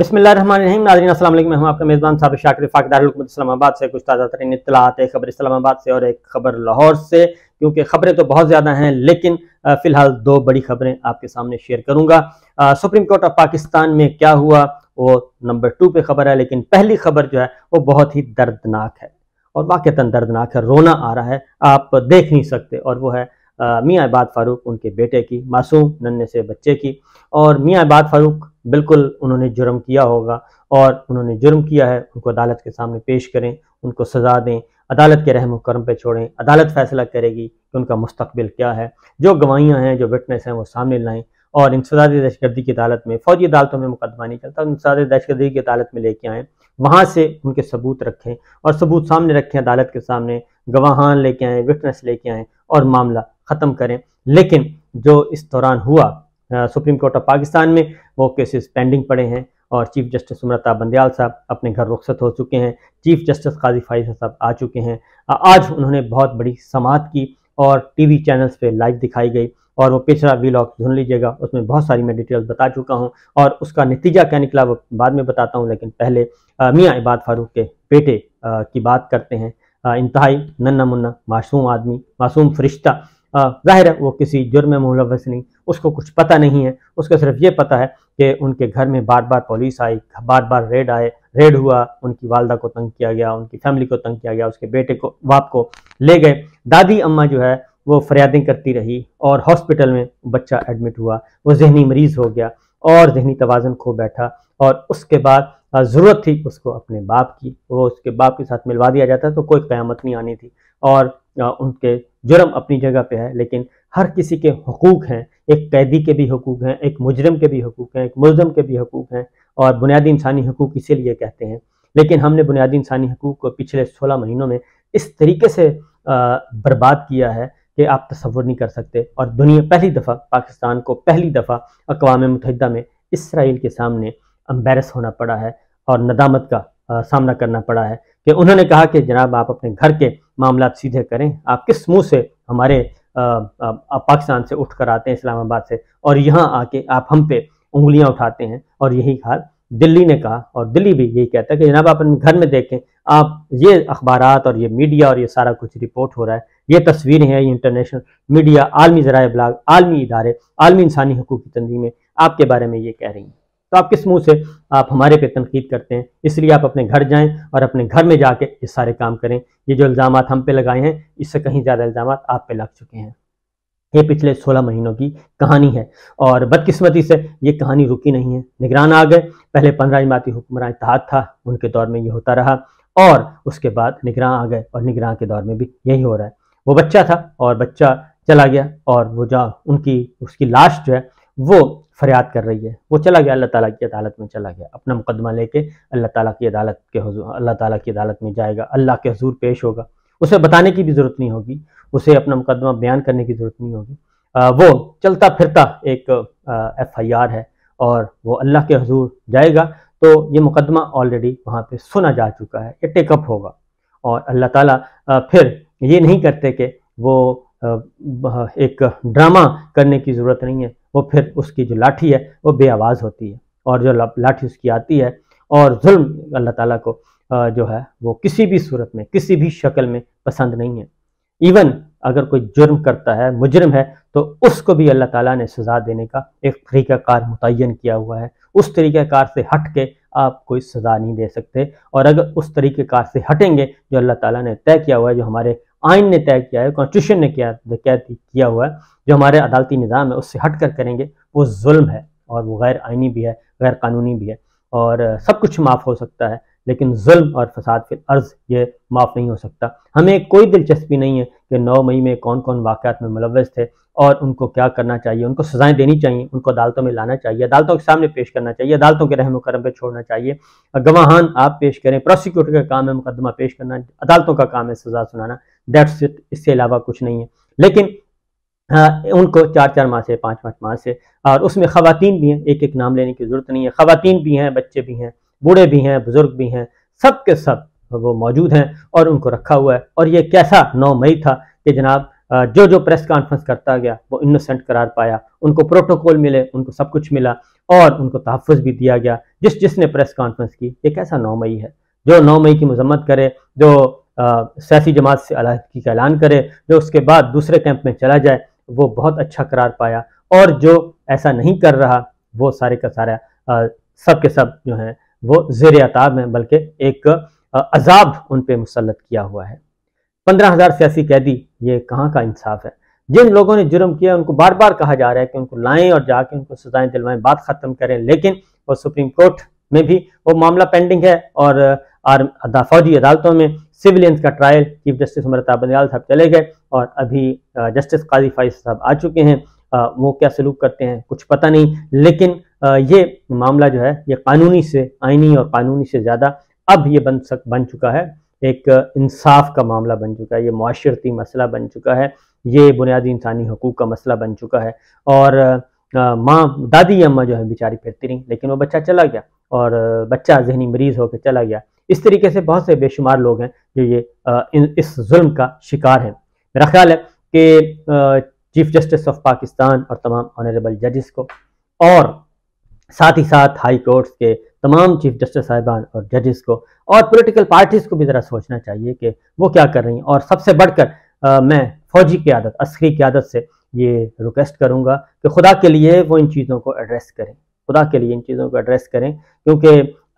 बिस्मिल्लाहिर्रहमानिर्रहीम। नाज़रीन अस्सलाम वालेकुम। मैं हूं आपका मेज़बान साबिर शाकिर फाकदार हुकूमत इस्लामाबाद से कुछ ताज़ा तरीन इत्तलात, एक खबर इस्लामाबाद से और एक खबर लाहौर से, क्योंकि खबरें तो बहुत ज़्यादा हैं लेकिन फ़िलहाल दो बड़ी खबरें आपके सामने शेयर करूँगा। सुप्रीम कोर्ट ऑफ पाकिस्तान में क्या हुआ वो नंबर 2 पे खबर है, लेकिन पहली खबर जो है वो बहुत ही दर्दनाक है और वाक़तन दर्दनाक है। रोना आ रहा है, आप देख नहीं सकते। और वो है मियाँ इबाद फ़ारूक, उनके बेटे की, मासूम नन्हे से बच्चे की। और मियाँ इबाद फ़ारूक बिल्कुल उन्होंने जुर्म किया होगा और उन्होंने जुर्म किया है, उनको अदालत के सामने पेश करें, उनको सज़ा दें, अदालत के रहम करम पे छोड़ें। अदालत फ़ैसला करेगी कि उनका मुस्तकबिल क्या है। जो गवाहियाँ हैं, जो विटनेस हैं, वो सामने लाएँ और इंसदादी दहशतगर्दी की अदालत में, फ़ौजी अदालतों में मुकदमा नहीं चलता, इंसदादी दहशतगर्दी की अदालत में लेके आएँ, वहाँ से उनके सबूत रखें और सबूत सामने रखें अदालत के सामने, गवाहान लेके आएँ, विटनेस लेके आएँ और मामला ख़त्म करें। लेकिन जो इस दौरान हुआ सुप्रीम कोर्ट ऑफ पाकिस्तान में, वो केसेस पेंडिंग पड़े हैं और चीफ जस्टिस उमरता बंदयाल साहब अपने घर रुखसत हो चुके हैं। चीफ जस्टिस काजी फाइज़ साहब आ चुके हैं। आज उन्होंने बहुत बड़ी समाअत की और टीवी चैनल्स पे लाइव दिखाई गई और वो पिछला वीलॉग सुन लीजिएगा, उसमें बहुत सारी मैं डिटेल्स बता चुका हूँ और उसका नतीजा क्या निकला वो बाद में बताता हूँ। लेकिन पहले मियाँ इबाद फ़ारूक के बेटे की बात करते हैं। इंतहाई नन्ना मुन्ना मासूम आदमी, मासूम फरिश्ता। ज़ाहिर है वो किसी जुर्म में मुलव्वस नहीं, उसको कुछ पता नहीं है। उसको सिर्फ ये पता है कि उनके घर में बार बार पुलिस आई, बार बार रेड हुआ, उनकी वालदा को तंग किया गया, उनकी फैमिली को तंग किया गया, उसके बेटे को, बाप को ले गए। दादी अम्मा जो है वो फरियादें करती रही और हॉस्पिटल में बच्चा एडमिट हुआ, वो जहनी मरीज़ हो गया और जहनी तवाज़ुन खो बैठा। और उसके बाद ज़रूरत थी उसको अपने बाप की, वो उसके बाप के साथ मिलवा दिया जाता तो कोई क़यामत नहीं आनी थी। और उनके जुर्म अपनी जगह पे है, लेकिन हर किसी के हुकूक हैं। एक कैदी के भी हुकूक हैं, एक मुजरिम के भी हुकूक हैं, एक मुल्ज़म के भी हुकूक हैं और बुनियादी इंसानी हुकूक इसीलिए कहते हैं। लेकिन हमने बुनियादी इंसानी हुकूक को पिछले 16 महीनों में इस तरीके से बर्बाद किया है कि आप तसव्वुर नहीं कर सकते। और दुनिया पहली दफ़ा, पाकिस्तान को पहली दफ़ा अक़वाम मुत्तहिदा में इसराइल के सामने एम्बैरस होना पड़ा है और नदामत का सामना करना पड़ा है कि उन्होंने कहा कि जनाब आप अपने घर के मामलात सीधे करें, आप किस मुंह से हमारे पाकिस्तान से उठ कर आते हैं, इस्लामाबाद से, और यहाँ आके आप हम पे उंगलियां उठाते हैं। और यही हाल दिल्ली ने कहा और दिल्ली भी यही कहता है कि जनाब आप अपने घर में देखें, आप ये अखबारात और ये मीडिया और ये सारा कुछ रिपोर्ट हो रहा है, ये तस्वीरें हैं, ये इंटरनेशनल मीडिया, आलमी ज़राए इब्लाग, आलमी इदारे, आलमी इंसानी हकूक़ की तंजीमें आपके बारे में ये कह रही हैं, तो आप किस मुंह से आप हमारे पे तनकीद करते हैं। इसलिए आप अपने घर जाएं और अपने घर में जाके ये सारे काम करें। ये जो इल्ज़ामात हम पे लगाए हैं, इससे कहीं ज़्यादा इल्ज़ामात आप पे लग चुके हैं। ये पिछले 16 महीनों की कहानी है और बदकिस्मती से ये कहानी रुकी नहीं है। निगरान आ गए, पहले 15 जमाती हुक्मरान इत्तेहाद था, उनके दौर में ये होता रहा और उसके बाद निगरान आ गए और निगरान के दौर में भी यही हो रहा है। वो बच्चा था और बच्चा चला गया और वो उसकी लाश जो है वो फरियाद कर रही है। वो चला गया, अल्लाह ताला की अदालत में चला गया, अपना मुकदमा लेके अल्लाह ताला की अदालत में जाएगा, अल्लाह के हुजूर पेश होगा। उसे बताने की भी ज़रूरत नहीं होगी, उसे अपना मुकदमा बयान करने की ज़रूरत नहीं होगी। वो चलता फिरता एक FIR है और वो अल्लाह के हुजूर जाएगा तो ये मुकदमा ऑलरेडी वहाँ पे सुना जा चुका है, ये टेकअप होगा। और अल्लाह ताला फिर ये नहीं करते कि वो एक ड्रामा करने की ज़रूरत नहीं है। वो फिर उसकी जो लाठी है वो बेआवाज़ होती है और जो लाठी उसकी आती है और जुल्म अल्लाह ताला को जो है वो किसी भी सूरत में, किसी भी शक्ल में पसंद नहीं है। इवन अगर कोई जुर्म करता है, मुजरिम है, तो उसको भी अल्लाह ताला ने सज़ा देने का एक तरीक़ाकार मुतय्यन किया हुआ है। उस तरीक़ाकार से हट के आप कोई सज़ा नहीं दे सकते और अगर उस तरीक़ेकार से हटेंगे जो अल्लाह ताला ने तय किया हुआ है, जो हमारे आइन ने तय किया है, कॉन्स्टिट्यूशन ने किया हुआ है, जो हमारे अदालती निज़ाम है, उससे हट कर करेंगे, वो जुल्म है और वो गैर आइनी भी है, गैर कानूनी भी है। और सब कुछ माफ़ हो सकता है लेकिन जुल्म और फसाद फिल अर्ज़ ये माफ़ नहीं हो सकता। हमें कोई दिलचस्पी नहीं है कि 9 मई में कौन कौन वाक़यात में मुलव्वस थे और उनको क्या करना चाहिए, उनको सज़ाएँ देनी चाहिए, उनको अदालतों में लाना चाहिए, अदालतों के सामने पेश करना चाहिए, अदालतों के रहम करम पे छोड़ना चाहिए। गवाहान आप पेश करें, प्रोसिक्यूटर का काम है मुकदमा पेश करना, अदालतों का काम है सज़ा सुनाना, दैट्स इट, इससे अलावा कुछ नहीं है। लेकिन उनको 4-4 माह से, 5-5 माह से, और उसमें ख़वातीन भी हैं, एक-एक नाम लेने की ज़रूरत नहीं है, ख़वातीन भी हैं, बच्चे भी हैं, बूढ़े भी हैं, बुज़ुर्ग भी हैं, सब के सब वो मौजूद हैं और उनको रखा हुआ है। और ये कैसा 9 मई था कि जनाब जो जो प्रेस कॉन्फ्रेंस करता गया वो इनोसेंट करार पाया, उनको प्रोटोकॉल मिले, उनको सब कुछ मिला और उनको तहफ़्फ़ुज़ भी दिया गया। जिसने प्रेस कॉन्फ्रेंस की, ये कैसा 9 मई है, जो 9 मई की मजम्मत करे, जो सियासी जमात से अलहदगी का ऐलान करे, जो उसके बाद दूसरे कैंप में चला जाए, वो बहुत अच्छा करार पाया। और जो ऐसा नहीं कर रहा वो सारे का सारा सब के सब जो हैं वो ज़ेर अताब हैं, बल्कि एक अजाब उन पे मुसल्लत किया हुआ है। 15,000 सियासी कैदी, ये कहाँ का इंसाफ है। जिन लोगों ने जुर्म किया उनको बार बार कहा जा रहा है कि उनको लाएं और जाके उनको सजाएं दिलवाएं, बात खत्म करें, लेकिन वो सुप्रीम कोर्ट में भी वो मामला पेंडिंग है और फौजी अदालतों में सिविलियंस का trial chief justice Umar Bandial साहब चले गए और अभी जस्टिस काजी फाइज साहब आ चुके हैं। वो क्या सलूक करते हैं कुछ पता नहीं, लेकिन ये मामला जो है ये कानूनी से, आईनी और कानूनी से ज़्यादा अब ये बन चुका है, एक इंसाफ का मामला बन चुका है, ये मुआशरती मसला बन चुका है, ये बुनियादी इंसानी हकूक़ का मसला बन चुका है। और माँ दादी अम्मा जो है बेचारी फिरती रहीं, लेकिन वो बच्चा चला गया और बच्चा जहनी मरीज़ होकर चला गया। इस तरीके से बहुत से बेशुमार लोग हैं जो ये इस जुल्म का शिकार हैं। मेरा ख्याल है कि चीफ जस्टिस ऑफ पाकिस्तान और तमाम ऑनरेबल जजेस को और साथ ही साथ हाई कोर्ट्स के तमाम चीफ जस्टिस साहिबान और जजेस को और पॉलिटिकल पार्टीज़ को भी ज़रा सोचना चाहिए कि वो क्या कर रही हैं। और सबसे बढ़कर मैं फौजी क़यादत, अस्करी क़यादत से ये रिक्वेस्ट करूँगा कि खुदा के लिए वो इन चीज़ों को एड्रेस करें, खुदा के लिए इन चीज़ों को एड्रेस करें, क्योंकि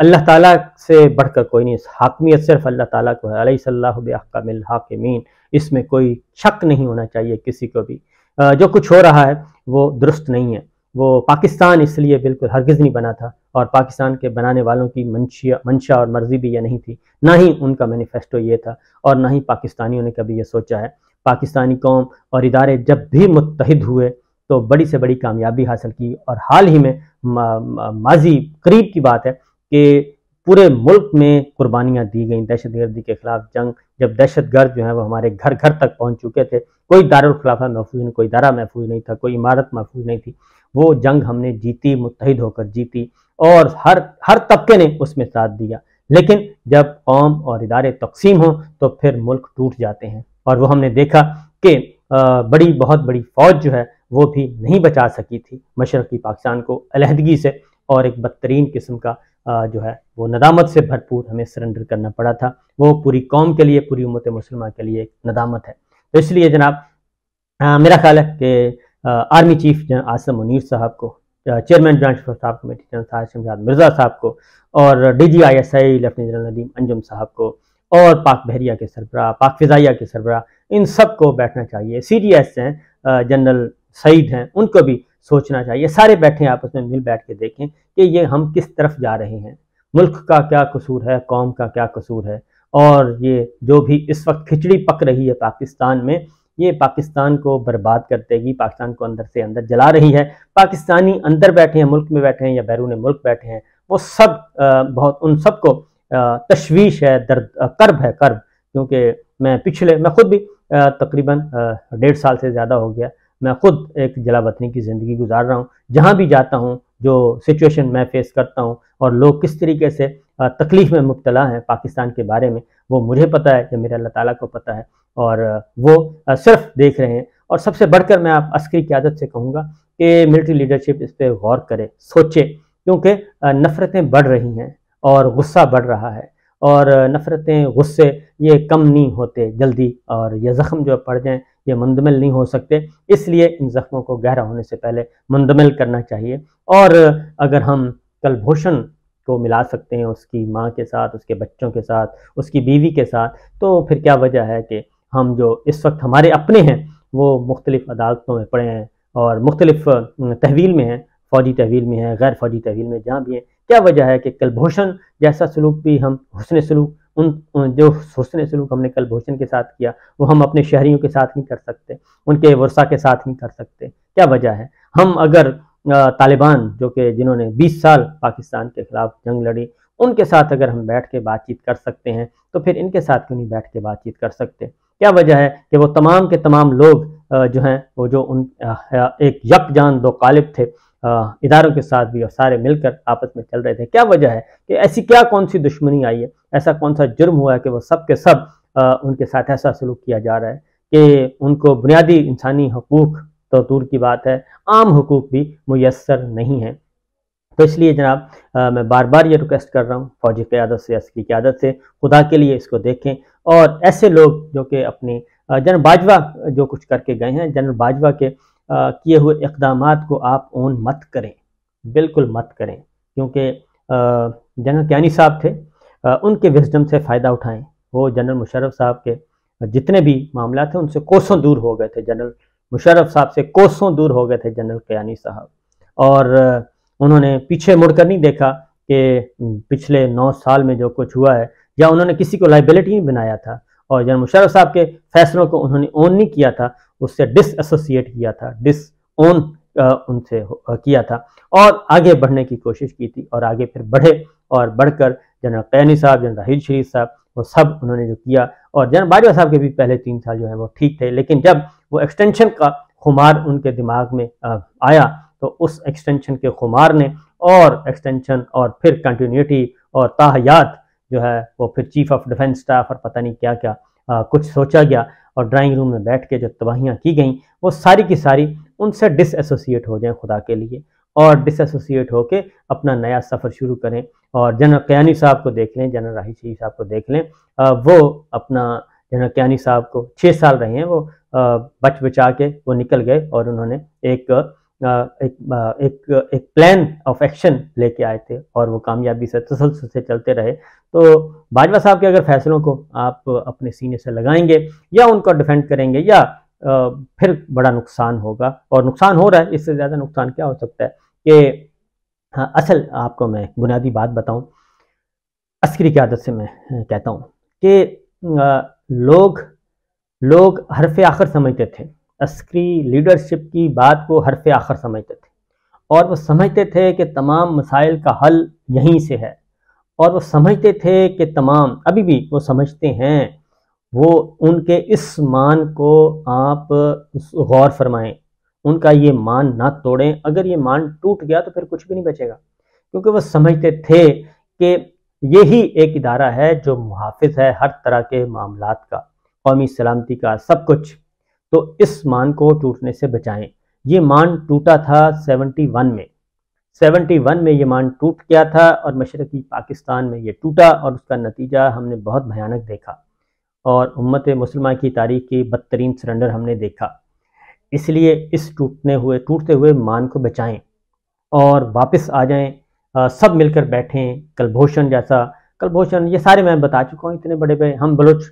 अल्लाह ताला से बढ़कर कोई नहीं। हाकमियत सिर्फ अल्लाह ताला को है, अलैहिस्सलाहु बिअहकमिल हाकिमीन, इसमें कोई शक नहीं होना चाहिए किसी को भी। जो कुछ हो रहा है वो दुरुस्त नहीं है। वो पाकिस्तान इसलिए बिल्कुल हरगिज़ नहीं बना था और पाकिस्तान के बनाने वालों की मंशा और मर्जी भी ये नहीं थी, ना ही उनका मैनिफेस्टो ये था और ना ही पाकिस्तानियों ने कभी ये सोचा है। पाकिस्तानी कौम और इदारे जब भी मुत्तहिद हुए तो बड़ी से बड़ी कामयाबी हासिल की और हाल ही में माजी करीब की बात है कि पूरे मुल्क में कुर्बानियाँ दी गई दहशतगर्दी के खिलाफ जंग। जब दहशतगर्द जो है वो हमारे घर घर तक पहुँच चुके थे, कोई दारुल खिलाफा महफूज नहीं, कोई दारा महफूज नहीं था, कोई इमारत महफूज नहीं थी, वो जंग हमने जीती, मुत्तहिद होकर जीती और हर तबके ने उसमें साथ दिया। लेकिन जब कौम और इदारे तकसीम हों तो फिर मुल्क टूट जाते हैं और वो हमने देखा कि बहुत बड़ी फौज जो है वो भी नहीं बचा सकी थी मशरक़ी पाकिस्तान को अलहदगी से, और एक बदतरीन किस्म का जो है वो नदामत से भरपूर हमें सरेंडर करना पड़ा था। वो पूरी कौम के लिए, पूरी उम्मत मुस्लिमा के लिए एक नदामत है। तो इसलिए जनाब मेरा ख्याल है कि army chief general Asim Munir साहब को, chairman joint chiefs of staff committee general Sahir Shamshad Mirza साहब को और DGISI lieutenant general Nadeem Anjum साहब को और पाक बहरिया के सरबराह, पाक फ़िज़ाइया के सरबराह, इन सब को बैठना चाहिए। CDS हैं, जनरल सईद हैं, उनको भी सोचना चाहिए। सारे बैठें, आपस में मिल बैठ के देखें कि ये हम किस तरफ जा रहे हैं, मुल्क का क्या कसूर है, कौम का क्या कसूर है, और ये जो भी इस वक्त खिचड़ी पक रही है पाकिस्तान में, ये पाकिस्तान को बर्बाद कर देगी, पाकिस्तान को अंदर से अंदर जला रही है। पाकिस्तानी अंदर बैठे हैं, मुल्क में बैठे हैं या बैरून मुल्क बैठे हैं, वो सब बहुत उन सबको तशवीश है, दर्द, कर्ब है, कर्ब। क्योंकि मैं खुद भी तकरीबन 1.5 साल से ज़्यादा हो गया, मैं खुद एक जलावतनी की ज़िंदगी गुजार रहा हूँ। जहाँ भी जाता हूँ, जो सिचुएशन मैं फेस करता हूँ और लोग किस तरीके से तकलीफ़ में मुब्तला हैं पाकिस्तान के बारे में, वो मुझे पता है, या मेरे अल्लाह ताला को पता है, और वो सिर्फ देख रहे हैं। और सबसे बढ़कर मैं आप अस्करी क़यादत से कहूँगा कि मिलिट्री लीडरशिप इस पर गौर करे, सोचे, क्योंकि नफ़रतें बढ़ रही हैं और गुस्सा बढ़ रहा है, और नफ़रतें, गुस्से ये कम नहीं होते जल्दी, और ये ज़ख्म जो पड़ जाएँ ये मुंदमिल नहीं हो सकते। इसलिए इन ज़ख्मों को गहरा होने से पहले मुंदमिल करना चाहिए। और अगर हम कुलभूषण को मिला सकते हैं उसकी माँ के साथ, उसके बच्चों के साथ, उसकी बीवी के साथ, तो फिर क्या वजह है कि हम जो इस वक्त हमारे अपने हैं वो मुख्तलिफ़ अदालतों में पड़े हैं और मुख्तलिफ़ तहवील में हैं, फ़ौजी तहवील में हैं, गैर फ़ौजी तहवील में, जहाँ भी हैं। क्या वजह है कि कुलभूषण जैसा सलूक भी हम हुस्न सलूक, जो हुस्न सलूक हमने कुलभूषण के साथ किया वो हम अपने शहरियों के साथ नहीं कर सकते, उनके वर्षा के साथ नहीं कर सकते? क्या वजह है? हम अगर तालिबान जो कि जिन्होंने 20 साल पाकिस्तान के ख़िलाफ़ जंग लड़ी, उनके साथ अगर हम बैठ के बातचीत कर सकते हैं तो फिर इनके साथ क्यों नहीं बैठ के बातचीत कर सकते? क्या वजह है कि वो तमाम के तमाम लोग जो हैं वो जो उन एक यकजान दो कालिब थे, इदारों के साथ भी, और सारे मिलकर आपस में चल रहे थे? क्या वजह है कि ऐसी क्या कौन सी दुश्मनी आई है, ऐसा कौन सा जुर्म हुआ है कि वो सब के सब उनके साथ ऐसा सलूक किया जा रहा है कि उनको बुनियादी इंसानी हकूक़ तो दूर की बात है, आम हकूक़ भी मुयस्सर नहीं हैं। तो इसलिए जनाब मैं बार बार ये रिक्वेस्ट कर रहा हूँ फ़ौजी क़यादत से, अस्करी क़यादत से, खुदा के लिए इसको देखें। और ऐसे लोग जो कि अपने जनरल बाजवा जो कुछ करके गए हैं, जनरल बाजवा के किए हुए इक़दामात को आप ओन मत करें, बिल्कुल मत करें, क्योंकि जनरल कियानी साहब थे, उनके विज़डम से फ़ायदा उठाएं। वो जनरल मुशर्रफ साहब के जितने भी मामला थे उनसे कोसों दूर हो गए थे, जनरल मुशर्रफ साहब से कोसों दूर हो गए थे जनरल कियानी साहब। और उन्होंने पीछे मुड़कर नहीं देखा कि पिछले 9 साल में जो कुछ हुआ है, या उन्होंने किसी को लाइबिलिटी नहीं बनाया था, और जनरल मुशर्रफ साहब के फैसलों को उन्होंने ओन नहीं किया था, उससे डिसएसोसिएट किया था, डिसओन उनसे किया था, और आगे बढ़ने की कोशिश की थी, और आगे फिर बढ़े, और बढ़कर जनरल कियानी साहब, जनरल राहील शरीफ साहब, वो सब उन्होंने जो किया। और जनरल बाजवा साहब के भी पहले 3 साल जो है वो ठीक थे, लेकिन जब वो एक्सटेंशन का खुमार उनके दिमाग में आया, तो उस एक्सटेंशन के खुमार ने, और एक्सटेंशन और फिर कंटिन्यूटी और ताहयात जो है वो फिर चीफ ऑफ डिफेंस स्टाफ और पता नहीं क्या क्या कुछ सोचा गया, और ड्राइंग रूम में बैठ के जो तबाहियाँ की गई, वो सारी की सारी उनसे डिसएसोसिएट हो जाएं खुदा के लिए, और डिसएसोसिएट होके अपना नया सफ़र शुरू करें। और जनरल कियानी साहब को देख लें, जनरल राहील शरीफ साहब को देख लें, वो अपना जनरल कियानी साहब को 6 साल रहे हैं, वो बच बचा के वो निकल गए, और उन्होंने एक प्लान ऑफ एक्शन लेके आए थे, और वो कामयाबी से तसलसल से चलते रहे। तो बाजवा साहब के अगर फैसलों को आप अपने सीने से लगाएंगे, या उनको डिफेंड करेंगे, या फिर बड़ा नुकसान होगा, और नुकसान हो रहा है। इससे ज़्यादा नुकसान क्या हो सकता है कि हाँ, असल आपको मैं बुनियादी बात बताऊं, अस्करी क़यादत से मैं कहता हूं कि लोग हरफ़े आखिर समझते थे, अस्करी लीडरशिप की बात को हरफ़े आखिर समझते थे, और वो समझते थे कि तमाम मसाइल का हल यहीं से है, और वो समझते थे कि तमाम, अभी भी वो समझते हैं, वो उनके इस मान को आप गौर फरमाएं, उनका ये मान ना तोड़ें। अगर ये मान टूट गया तो फिर कुछ भी नहीं बचेगा, क्योंकि वो समझते थे कि यही एक इदारा है जो मुहाफिज है हर तरह के मामलात का, कौमी सलामती का, सब कुछ। तो इस मान को टूटने से बचाएं। ये मान टूटा था 71 में ये मान टूट गया था, और मशरकी पाकिस्तान में ये टूटा, और उसका नतीजा हमने बहुत भयानक देखा, और उम्मत मुस्लिमा की तारीख की बदतरीन सरेंडर हमने देखा। इसलिए इस टूटते हुए मान को बचाएं और वापस आ जाएं, सब मिलकर बैठें। कलभूषण जैसा, कलभूषण ये सारे मैं बता चुका हूँ, इतने बड़े बड़े हम बलोच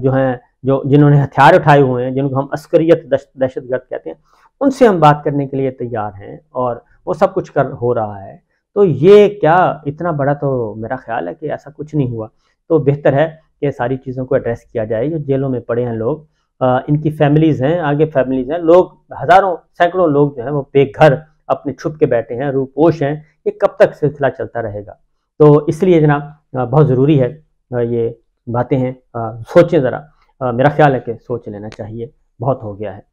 जो हैं, जो जिन्होंने हथियार उठाए हुए हैं, जिनको हम अस्करियत दहशतगर्द कहते हैं, उनसे हम बात करने के लिए तैयार हैं, और वो सब कुछ हो रहा है। तो ये क्या इतना बड़ा, तो मेरा ख्याल है कि ऐसा कुछ नहीं हुआ। तो बेहतर है कि सारी चीज़ों को एड्रेस किया जाए। जो जेलों में पड़े हैं लोग, इनकी फैमिलीज़ हैं, आगे फैमिलीज़ हैं, लोग हज़ारों सैकड़ों लोग जो हैं वो बेघर अपने छुप के बैठे हैं, रूपोश हैं। ये कब तक सिलसिला चलता रहेगा? तो इसलिए जनाब बहुत ज़रूरी है ये बातें हैं, सोचें ज़रा। मेरा ख्याल है कि सोच लेना चाहिए, बहुत हो गया है।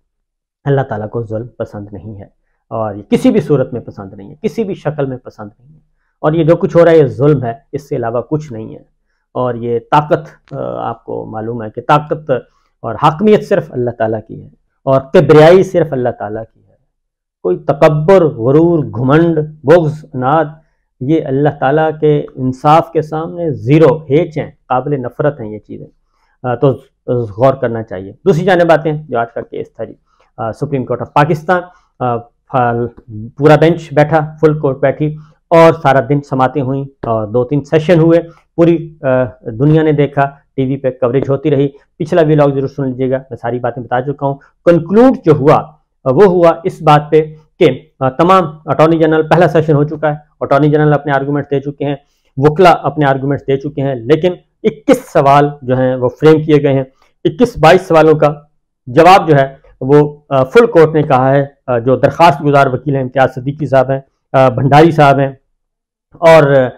अल्लाह ताला को जुल्म पसंद नहीं है, और ये किसी भी सूरत में पसंद नहीं है, किसी भी शक्ल में पसंद नहीं है। और ये जो कुछ हो रहा है ये जुल्म है, इससे अलावा कुछ नहीं है। और ये ताकत, आपको मालूम है कि ताकत और हाकमियत सिर्फ अल्लाह ताला की है, और किब्रियाई सिर्फ अल्लाह ताला की है। कोई तकब्बुर, गुरूर, घुमंड, बुग़्ज़, अनाद, ये अल्लाह ताला के इंसाफ के सामने ज़ीरो, हेच हैं, काबिल नफ़रत हैं ये चीज़ें। तो गौर करना चाहिए। दूसरी जानिब बातें, जो आज का केस था जी, सुप्रीम कोर्ट ऑफ पाकिस्तान, पूरा बेंच बैठा, फुल कोर्ट बैठी, और सारा दिन समातें हुई, और 2-3 सेशन हुए, पूरी दुनिया ने देखा, टीवी पे कवरेज होती रही। पिछला व्लॉग जरूर सुन लीजिएगा, मैं सारी बातें बता चुका हूँ। कंक्लूड जो हुआ वो हुआ इस बात पे कि तमाम अटॉर्नी जनरल, पहला सेशन हो चुका है, अटॉर्नी जनरल अपने आर्गूमेंट्स दे चुके हैं, वकला अपने आर्गूमेंट्स दे चुके हैं, लेकिन 21 सवाल जो हैं वो फ्रेम किए गए हैं। 21-22 सवालों का जवाब जो है वो फुल कोर्ट ने कहा है, जो दरख्वास्त गुजार वकील हैं, इम्तियाज सिद्दीकी साहब हैं, भंडारी साहब हैं, और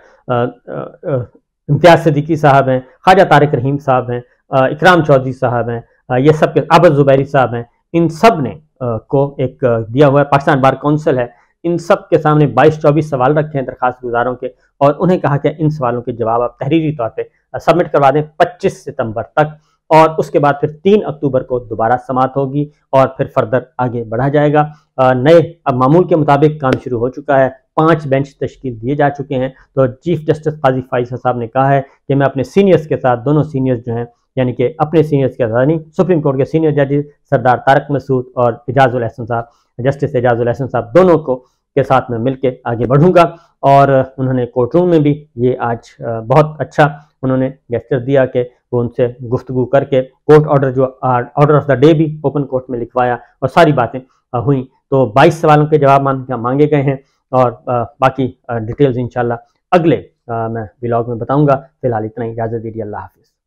इम्तियाज सिद्दीकी साहब हैं, ख्वाजा तारिक रहीम साहब हैं, इकराम चौधरी साहब हैं, ये सब के आबद जुबैरी साहब हैं, इन सब ने को एक दिया हुआ है, पाकिस्तान बार काउंसिल है, इन सब के सामने 22-24 सवाल रखे हैं दरखास्त गुजारों के, और उन्हें कहा कि इन सवालों के जवाब आप तहरीरी तौर पे सबमिट करवा दें 25 सितंबर तक। और उसके बाद फिर 3 अक्टूबर को दोबारा समाअत होगी और फिर फर्दर आगे बढ़ा जाएगा। नए अब मामूल के मुताबिक काम शुरू हो चुका है, 5 बेंच तश्कील दिए जा चुके हैं। तो चीफ जस्टिस काजी फाइज साहब ने कहा है कि मैं अपने सीनियर्स के साथ, दोनों सीनियर्स जो हैं, यानी कि अपने सीनियर्स के साथ नहीं, सुप्रीम कोर्ट के सीनियर जजेस सरदार तारक मसूद और एजाजुल एहसन साहब, जस्टिस एजाजुल एहसन साहब, दोनों को के साथ में मिलकर आगे बढ़ूंगा। और उन्होंने कोर्ट रूम में भी ये आज बहुत अच्छा उन्होंने गेस्चर दिया कि वो उनसे गुफ्तगू करके कोर्ट ऑर्डर, जो ऑर्डर ऑफ द डे भी ओपन कोर्ट में लिखवाया और सारी बातें हुई। तो 22 सवालों के जवाब मांगे गए हैं और बाकी डिटेल्स इंशाल्लाह अगले मैं व्लॉग में बताऊंगा। फिलहाल इतना ही, इजाज़त दीजिए, अल्लाह हाफिज़।